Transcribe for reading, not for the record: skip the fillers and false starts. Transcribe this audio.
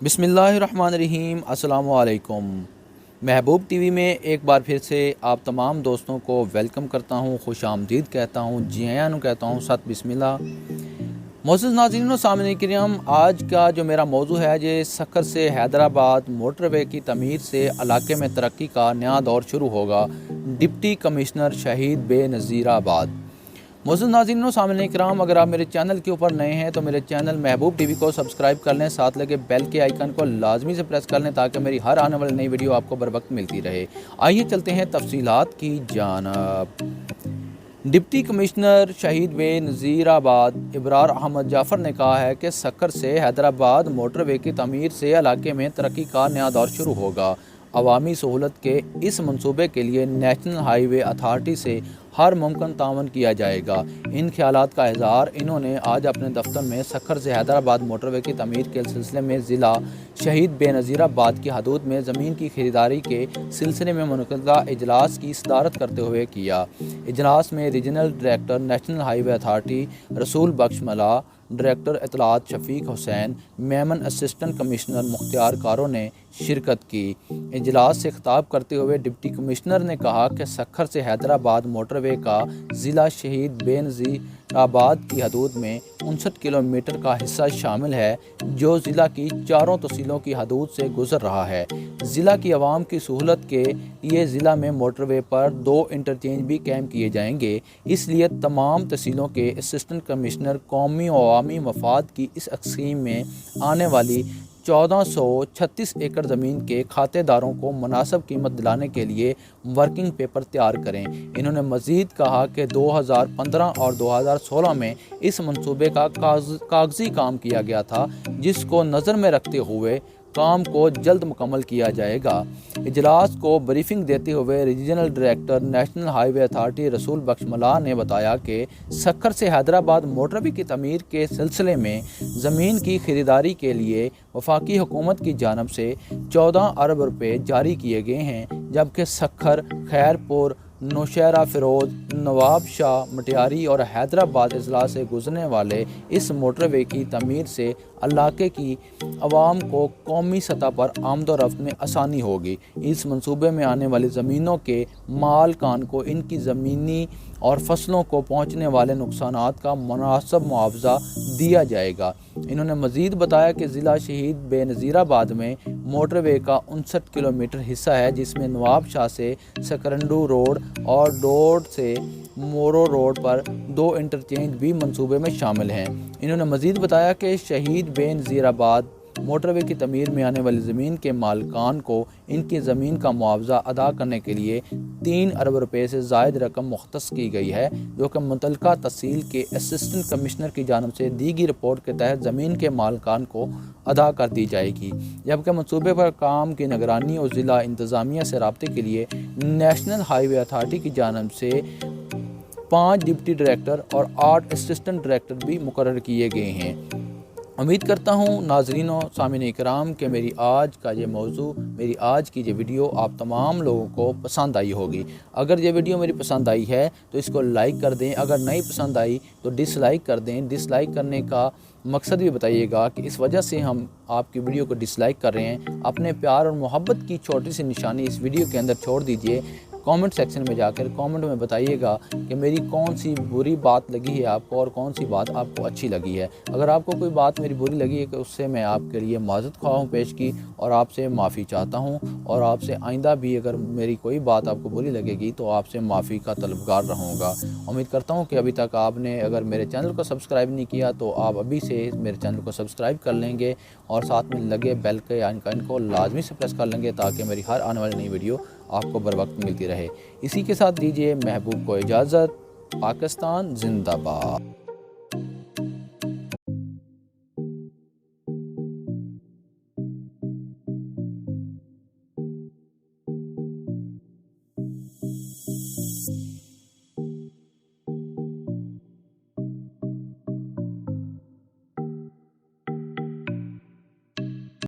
بسم اللہ الرحمن الرحیم۔ السلام علیکم۔ محبوب ٹی وی میں ایک بار پھر سے آپ تمام دوستوں کو ویلکم کرتا ہوں، خوش آمدید کہتا ہوں، جی آیاں کہتا ہوں، ست بسم اللہ۔ معزز ناظرین و سامعین کرام، آج کا جو میرا موضوع ہے یہ سکھر سے حیدرآباد موٹر وے کی تعمیر سے علاقے میں ترقی کا نیا دور شروع ہوگا، ڈپٹی کمشنر شہید بے نظیر آباد۔ معزز ناظرین و سامعین کرام، اگر آپ میرے چینل کے اوپر نئے ہیں تو میرے چینل محبوب ٹی وی کو سبسکرائب کر لیں، ساتھ لگے بیل کے آئیکن کو لازمی سے پریس کر لیں تاکہ میری ہر آنے والی نئی ویڈیو آپ کو بر وقت ملتی رہے۔ آئیے چلتے ہیں تفصیلات کی جانب۔ ڈپٹی کمشنر شہید بے نظیر آباد ابرار احمد جعفر نے کہا ہے کہ سکھر سے حیدرآباد موٹر وے کی تعمیر سے علاقے میں ترقی کا نیا دور شروع ہوگا۔ عوامی سہولت کے اس منصوبے کے لیے نیشنل ہائی وے اتھارٹی سے ہر ممکن تعاون کیا جائے گا۔ ان خیالات کا اظہار انہوں نے آج اپنے دفتر میں سکھر سے حیدرآباد موٹر وے کی تعمیر کے سلسلے میں ضلع شہید بے نظیر آباد کی حدود میں زمین کی خریداری کے سلسلے میں منعقدہ اجلاس کی صدارت کرتے ہوئے کیا۔ اجلاس میں ریجنل ڈائریکٹر نیشنل ہائی وے اتھارٹی رسول بخش ملا، ڈائریکٹر اطلاعات شفیق حسین، میمن اسسٹنٹ کمشنر مختار کاروں نے شرکت کی۔ اجلاس سے خطاب کرتے ہوئے ڈپٹی کمشنر نے کہا کہ سکھر سے حیدرآباد موٹر وے کا ضلع شہید بے نظیر آباد کی حدود میں 59 کلومیٹر کا حصہ شامل ہے جو ضلع کی چاروں تحصیلوں کی حدود سے گزر رہا ہے۔ ضلع کی عوام کی سہولت کے لیے ضلع میں موٹر وے پر 2 انٹرچینج بھی قائم کیے جائیں گے، اس لیے تمام تحصیلوں کے اسسٹنٹ کمشنر قومی و عوامی مفاد کی اس اسکیم میں آنے والی 1436 ایکڑ زمین کے کھاتے داروں کو مناسب قیمت دلانے کے لیے ورکنگ پیپر تیار کریں۔ انہوں نے مزید کہا کہ 2015 اور 2016 میں اس منصوبے کا کاغذی کام کیا گیا تھا، جس کو نظر میں رکھتے ہوئے کام کو جلد مکمل کیا جائے گا۔ اجلاس کو بریفنگ دیتے ہوئے ریجنل ڈائریکٹر نیشنل ہائی وے اتھارٹی رسول بخش ملا نے بتایا کہ سکھر سے حیدرآباد موٹر وے کی تعمیر کے سلسلے میں زمین کی خریداری کے لیے وفاقی حکومت کی جانب سے 14 ارب روپے جاری کیے گئے ہیں، جبکہ سکھر، خیرپور، نوشہرہ فیروز، نواب شاہ مٹیاری اور حیدرآباد اضلاع سے گزرنے والے اس موٹر وے کی تعمیر سے علاقے کی عوام کو قومی سطح پر آمد و رفت میں آسانی ہوگی۔ اس منصوبے میں آنے والی زمینوں کے مالکان کو ان کی زمینی اور فصلوں کو پہنچنے والے نقصانات کا مناسب معاوضہ دیا جائے گا۔ انہوں نے مزید بتایا کہ ضلع شہید بے نظیر آباد میں موٹر وے کا 59 کلومیٹر حصہ ہے، جس میں نواب شاہ سے سکرنڈو روڈ اور ڈوڈ سے مورو روڈ پر 2 انٹرچینج بھی منصوبے میں شامل ہیں۔ انہوں نے مزید بتایا کہ شہید بے نظیر آباد موٹر وے کی تعمیر میں آنے والی زمین کے مالکان کو ان کی زمین کا معاوضہ ادا کرنے کے لیے 3 ارب روپے سے زائد رقم مختص کی گئی ہے، جو کہ متعلقہ تحصیل کے اسسٹنٹ کمشنر کی جانب سے دی گئی رپورٹ کے تحت زمین کے مالکان کو ادا کر دی جائے گی، جبکہ منصوبے پر کام کی نگرانی اور ضلع انتظامیہ سے رابطے کے لیے نیشنل ہائی وے اتھارٹی کی جانب سے 5 ڈپٹی ڈائریکٹر اور 8 اسسٹنٹ ڈائریکٹر بھی مقرر کیے گئے ہیں۔ امید کرتا ہوں ناظرین و سامعین کرام کہ میری آج کا یہ موضوع، میری آج کی یہ ویڈیو آپ تمام لوگوں کو پسند آئی ہوگی۔ اگر یہ ویڈیو میری پسند آئی ہے تو اس کو لائک کر دیں، اگر نہیں پسند آئی تو ڈس لائک کر دیں۔ ڈس لائک کرنے کا مقصد بھی بتائیے گا کہ اس وجہ سے ہم آپ کی ویڈیو کو ڈس لائک کر رہے ہیں۔ اپنے پیار اور محبت کی چھوٹی سی نشانی اس ویڈیو کے اندر چھوڑ دیجئے۔ کامنٹ سیکشن میں جا کر کامنٹ میں بتائیے گا کہ میری کون سی بری بات لگی ہے آپ کو اور کون سی بات آپ کو اچھی لگی ہے۔ اگر آپ کو کوئی بات میری بری لگی ہے کہ اس سے میں آپ کے لیے معذرت خواہ ہوں پیش کی اور آپ سے معافی چاہتا ہوں، اور آپ سے آئندہ بھی اگر میری کوئی بات آپ کو بری لگے گی تو آپ سے معافی کا طلبگار رہوں گا۔ امید کرتا ہوں کہ ابھی تک آپ نے اگر میرے چینل کو سبسکرائب نہیں کیا تو آپ ابھی سے میرے چینل کو سبسکرائب کر لیں گے اور ساتھ میں لگے بیل کے آئیکن کو لازمی سے پریس کر لیں گے تاکہ میری ہر آنے والی نئی ویڈیو آپ کو بر وقت ملتی رہے۔ اسی کے ساتھ دیجیے محبوب کو اجازت۔ پاکستان زندہ باد۔